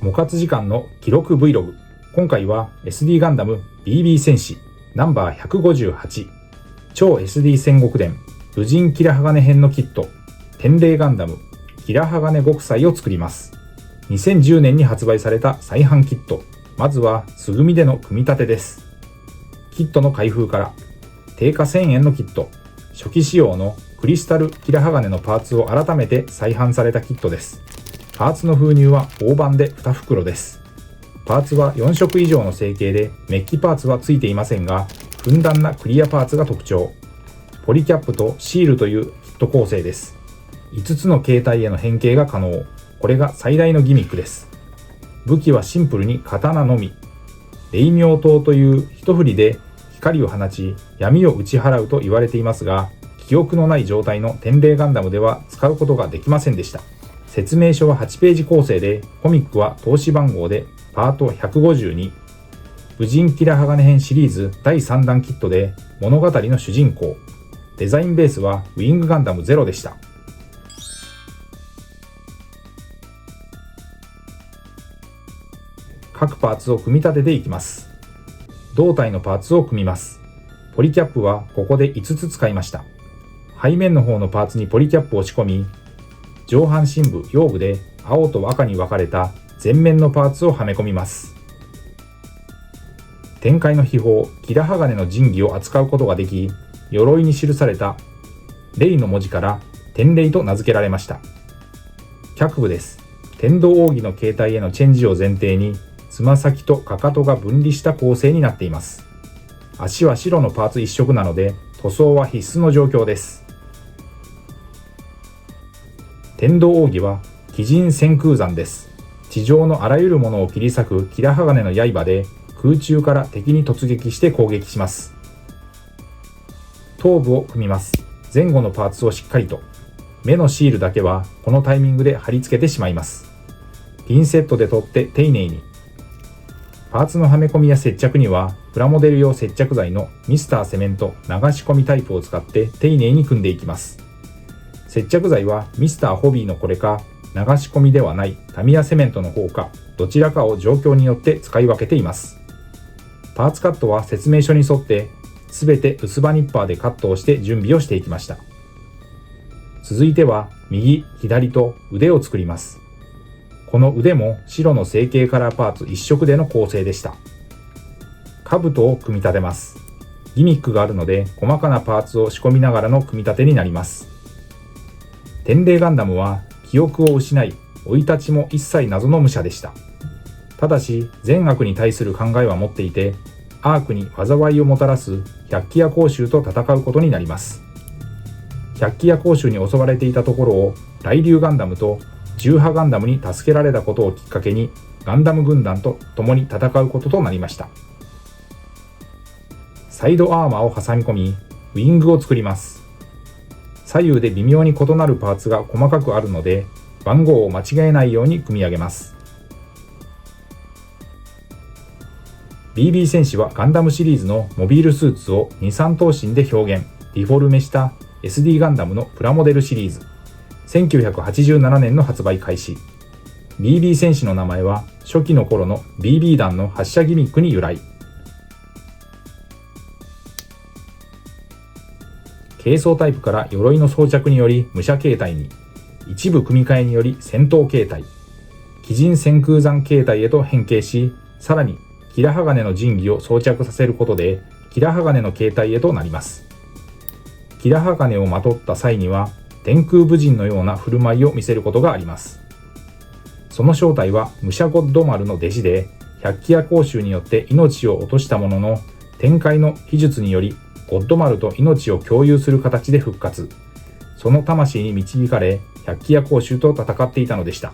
模活時間の記録 Vlog。今回は SD ガンダム BB 戦士ナンバー158超 SD 戦国伝武人キラハガネ編のキット天霊ガンダムキラハガネ極彩を作ります。2010年に発売された再販キット。まずは素組みでの組み立てです。キットの開封から。定価1000円のキット。初期仕様のクリスタルキラハガネのパーツを改めて再販されたキットです。パーツの封入は大判で2袋です。パーツは4色以上の成形でメッキパーツはついていませんが、ふんだんなクリアパーツが特徴。ポリキャップとシールというキット構成です。5つの形態への変形が可能。これが最大のギミックです。武器はシンプルに刀のみ。霊明刀という一振りで光を放ち闇を打ち払うと言われていますが、記憶のない状態の天霊ガンダムでは使うことができませんでした。説明書は8ページ構成で、コミックは投資番号でパート152。武人キラハガネ編シリーズ第3弾キットで物語の主人公。デザインベースはウィングガンダム0でした。各パーツを組み立てていきます。胴体のパーツを組みます。ポリキャップはここで5つ使いました。背面の方のパーツにポリキャップを仕込み、上半身部、腰部で青と赤に分かれた前面のパーツをはめ込みます。展開の秘宝、キラハガネの神器を扱うことができ、鎧に記された霊の文字から天霊と名付けられました。脚部です。天道奥義の形態へのチェンジを前提に、つま先とかかとが分離した構成になっています。足は白のパーツ一色なので、塗装は必須の状況です。天道奥義は鬼人千空山です。地上のあらゆるものを切り裂くキラハガネの刃で空中から敵に突撃して攻撃します。頭部を組みます。前後のパーツをしっかりと。目のシールだけはこのタイミングで貼り付けてしまいます。ピンセットで取って丁寧に。パーツのはめ込みや接着にはプラモデル用接着剤のミスターセメント流し込みタイプを使って丁寧に組んでいきます。接着剤はミスターホビーのこれか、流し込みではないタミヤセメントの方か、どちらかを状況によって使い分けています。パーツカットは説明書に沿って全て薄刃ニッパーでカットをして準備をしていきました。続いては右、左と腕を作ります。この腕も白の成形カラーパーツ一色での構成でした。兜を組み立てます。ギミックがあるので細かなパーツを仕込みながらの組み立てになります。天霊ガンダムは記憶を失い、生い立ちも一切謎の武者でした。ただし善悪に対する考えは持っていて、アークに災いをもたらす百鬼夜行衆と戦うことになります。百鬼夜行衆に襲われていたところを雷竜ガンダムと重波ガンダムに助けられたことをきっかけに、ガンダム軍団と共に戦うこととなりました。サイドアーマーを挟み込み、ウィングを作ります。左右で微妙に異なるパーツが細かくあるので、番号を間違えないように組み上げます。BB 戦士はガンダムシリーズのモビールスーツを2、3頭身で表現、リフォルメした SD ガンダムのプラモデルシリーズ。1987年の発売開始。BB 戦士の名前は初期の頃の BB 弾の発射ギミックに由来。軽装タイプから鎧の装着により武者形態に、一部組み替えにより戦闘形態、鬼人千空山形態へと変形し、さらにキラハガネの神器を装着させることでキラハガネの形態へとなります。キラハガネをまとった際には天空武人のような振る舞いを見せることがあります。その正体は武者ゴッド丸の弟子で、百鬼夜行衆によって命を落としたものの、天界の秘術によりゴッド丸と命を共有する形で復活。その魂に導かれ、百鬼夜行衆と戦っていたのでした。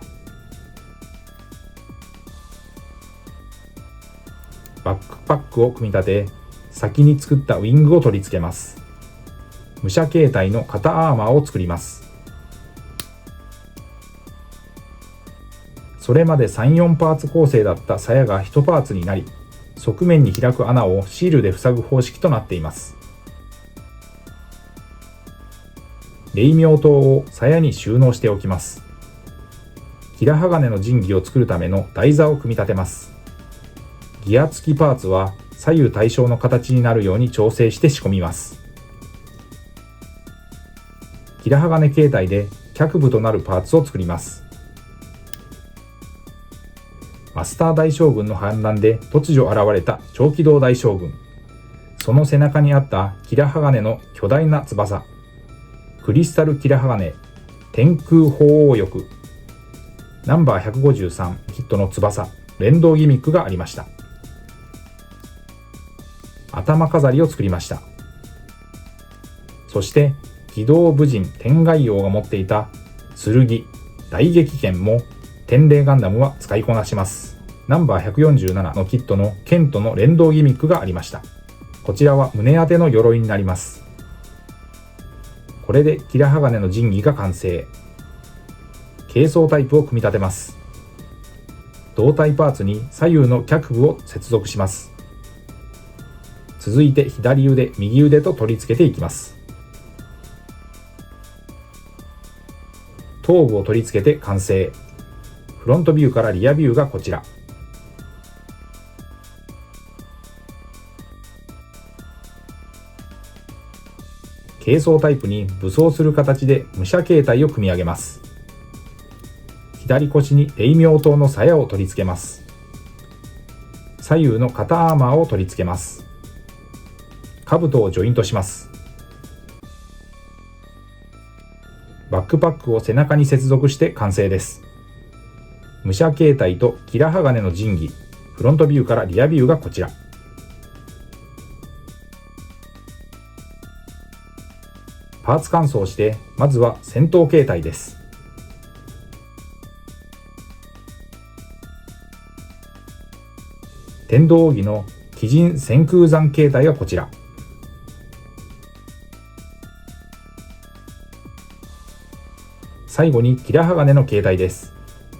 バックパックを組み立て、先に作ったウィングを取り付けます。武者形態の肩アーマーを作ります。それまで3、4パーツ構成だった鞘が1パーツになり、側面に開く穴をシールで塞ぐ方式となっています。霊明刀を鞘に収納しておきます。キラ鋼の神器を作るための台座を組み立てます。ギア付きパーツは左右対称の形になるように調整して仕込みます。キラ鋼形態で脚部となるパーツを作ります。マスター大将軍の反乱で突如現れた超機動大将軍。その背中にあったキラ鋼の巨大な翼。クリスタルキラ鋼天空鳳凰翼。ナンバー153キットの翼、連動ギミックがありました。頭飾りを作りました。そして機動武人天外王が持っていた剣、大撃剣も天霊ガンダムは使いこなします。ナンバー147のキットの剣との連動ギミックがありました。こちらは胸当ての鎧になります。これでキラ鋼の神器が完成。軽装タイプを組み立てます。胴体パーツに左右の脚部を接続します。続いて左腕、右腕と取り付けていきます。頭部を取り付けて完成。フロントビューからリアビューがこちら。軽装タイプに武装する形で武者形態を組み上げます。左腰に霊明刀の鞘を取り付けます。左右の肩アーマーを取り付けます。兜をジョイントします。バックパックを背中に接続して完成です。武者形態とキラ鋼の神器、フロントビューからリアビューがこちら。パーツ乾燥して、まずは戦闘形態です。天道奥義の鬼神千空山形態がこちら。最後にキラ鋼の形態です。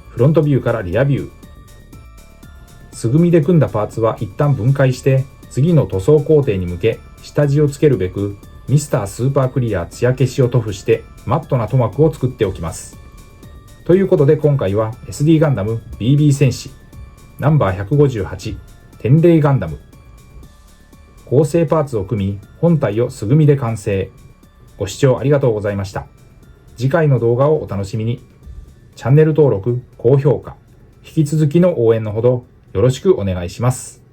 フロントビューからリアビュー。素組みで組んだパーツは一旦分解して、次の塗装工程に向け下地をつけるべく、ミスタースーパークリア艶消しを塗布してマットな塗膜を作っておきます。ということで今回は SD ガンダム BB 戦士ナンバー158天霊ガンダム合成パーツを組み本体を素組みで完成。ご視聴ありがとうございました。次回の動画をお楽しみに。チャンネル登録、高評価、引き続きの応援のほどよろしくお願いします。